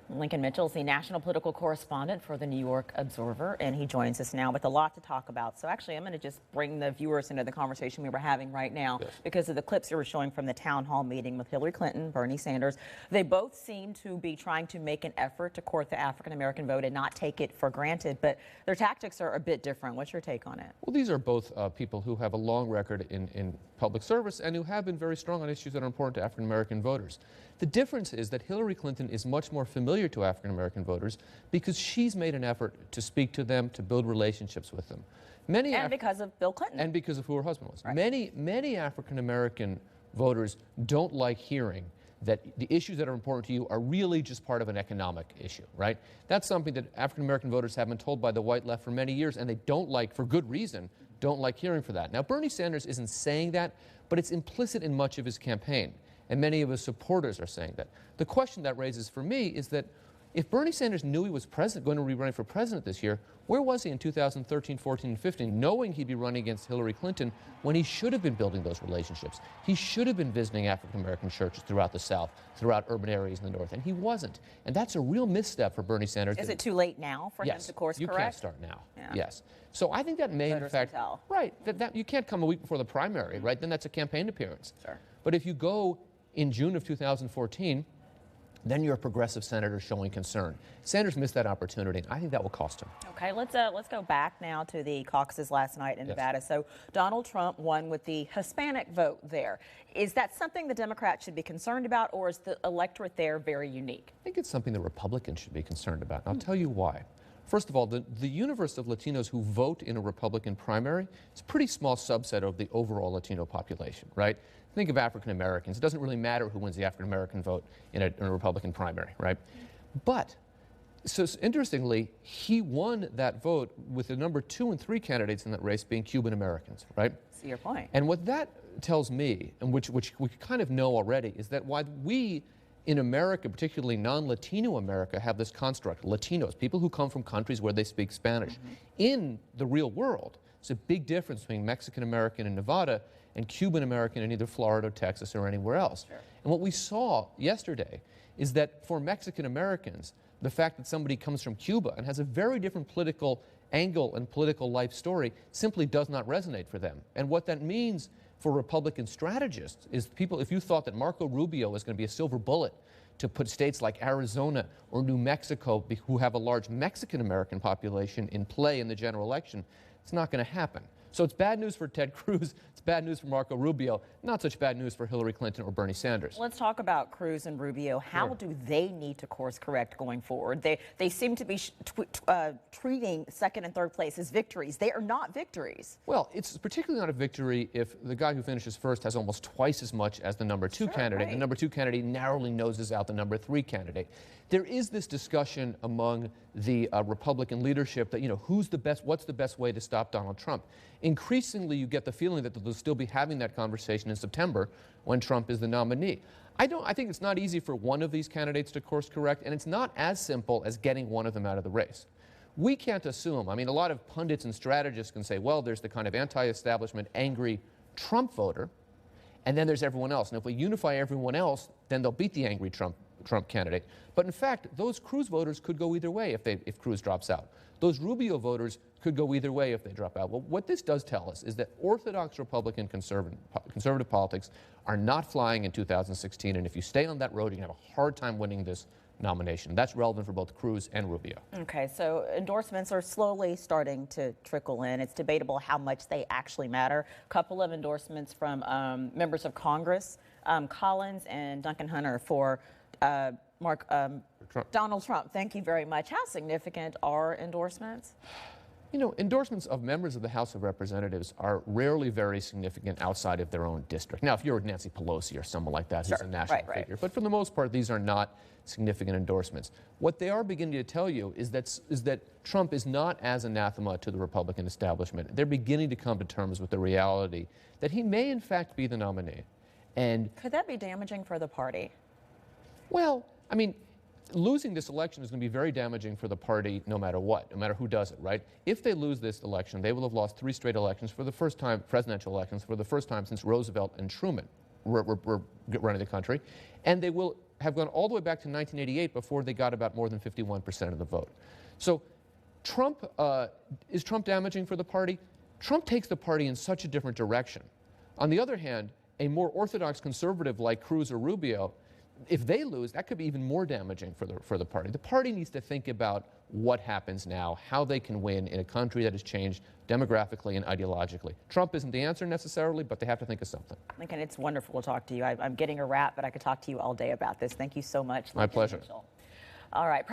Lincoln Mitchell is the national political correspondent for the New York Observer, and he joins us now with a lot to talk about. So actually, I'm going to just bring the viewers into the conversation we were having right now because of the clips you were showing from the town hall meeting with Hillary Clinton, Bernie Sanders. They both seem to be trying to make an effort to court the African-American vote and not take it for granted, but their tactics are a bit different. What's your take on it? Well, these are both people who have a long record in public service and who have been very strong on issues that are important to African-American voters. The difference is that Hillary Clinton is much more familiar to African-American voters because she's made an effort to speak to them, to build relationships with them. Because of Bill Clinton. And because of who her husband was. Right. Many African-American voters don't like hearing that the issues that are important to you are really just part of an economic issue, right? That's something that African-American voters have been told by the white left for many years, and they don't like, for good reason, don't like hearing for that. Now, Bernie Sanders isn't saying that, but it's implicit in much of his campaign, and many of his supporters are saying that. The question that raises for me is that if Bernie Sanders knew he was going to be running for president this year, where was he in 2013, 14, and 15, knowing he'd be running against Hillary Clinton when he should have been building those relationships? He should have been visiting African-American churches throughout the South, throughout urban areas in the North, and he wasn't. And that's a real misstep for Bernie Sanders. Is it too late now for him to course correct? You can't start now. Yeah. Yes. So I think that may, in fact, right, that you can't come a week before the primary, right? Then that's a campaign appearance. Sure. But if you go in June of 2014, then you're a progressive senator showing concern. Sanders missed that opportunity, and I think that will cost him. Okay, let's go back now to the caucuses last night in Nevada. So Donald Trump won with the Hispanic vote there. Is that something the Democrats should be concerned about, or is the electorate there very unique? I think it's something the Republicans should be concerned about, and I'll tell you why. First of all, the universe of Latinos who vote in a Republican primary is a pretty small subset of the overall Latino population, right? Think of African Americans. It doesn't really matter who wins the African American vote in a Republican primary, right? But, so interestingly, he won that vote with the number 2 and 3 candidates in that race being Cuban Americans, right? See your point. And what that tells me, and which we kind of know already, is that why we in America, particularly non-Latino America, have this construct, Latinos, people who come from countries where they speak Spanish. In the real world, it's a big difference between Mexican American in Nevada and Cuban American in either Florida, or Texas, or anywhere else. Sure. And what we saw yesterday is that for Mexican Americans, the fact that somebody comes from Cuba and has a very different political angle and political life story simply does not resonate for them. And what that means for Republican strategists is people, if you thought that Marco Rubio was going to be a silver bullet to put states like Arizona or New Mexico, who have a large Mexican American population, in play in the general election, it's not going to happen. So it's bad news for Ted Cruz, it's bad news for Marco Rubio, not such bad news for Hillary Clinton or Bernie Sanders. Let's talk about Cruz and Rubio. How do they need to course correct going forward? They seem to be treating second and third place as victories. They are not victories. Well, it's particularly not a victory if the guy who finishes first has almost twice as much as the number 2 candidate. Right. The number 2 candidate narrowly noses out the number 3 candidate. There is this discussion among the Republican leadership that, who's the best, what's the best way to stop Donald Trump? Increasingly, you get the feeling that they'll still be having that conversation in September when Trump is the nominee. I think it's not easy for one of these candidates to course correct, and it's not as simple as getting one of them out of the race. We can't assume, a lot of pundits and strategists can say, well, there's the kind of anti-establishment, angry Trump voter, and then there's everyone else. And if we unify everyone else, then they'll beat the angry Trump candidate. But in fact, those Cruz voters could go either way if Cruz drops out. Those Rubio voters could go either way if they drop out. Well, what this does tell us is that orthodox Republican conservative politics are not flying in 2016, and if you stay on that road, you're going to have a hard time winning this nomination. That's relevant for both Cruz and Rubio. Okay, so endorsements are slowly starting to trickle in. It's debatable how much they actually matter. A couple of endorsements from members of Congress, Collins and Duncan Hunter for Donald Trump. Thank you very much. How significant are endorsements? Endorsements of members of the House of Representatives are rarely very significant outside of their own district. Now, if you're Nancy Pelosi or someone like that who's a national figure, but for the most part, these are not significant endorsements. What they are beginning to tell you is that Trump is not as anathema to the Republican establishment. They're beginning to come to terms with the reality that he may, in fact, be the nominee. And could that be damaging for the party? Well, losing this election is going to be very damaging for the party no matter what, no matter who does it, right? If they lose this election, they will have lost 3 straight elections for the first time, presidential elections, for the first time since Roosevelt and Truman were running the country. And they will have gone all the way back to 1988 before they got about more than 51% of the vote. So Trump, is Trump damaging for the party? Trump takes the party in such a different direction. On the other hand, a more orthodox conservative like Cruz or Rubio, if they lose, that could be even more damaging for the party. The party needs to think about what happens now, how they can win in a country that has changed demographically and ideologically. Trump isn't the answer necessarily, but they have to think of something. Lincoln, it's wonderful to talk to you. I'm getting a wrap, but I could talk to you all day about this. Thank you so much, Lincoln My pleasure. Mitchell. All right.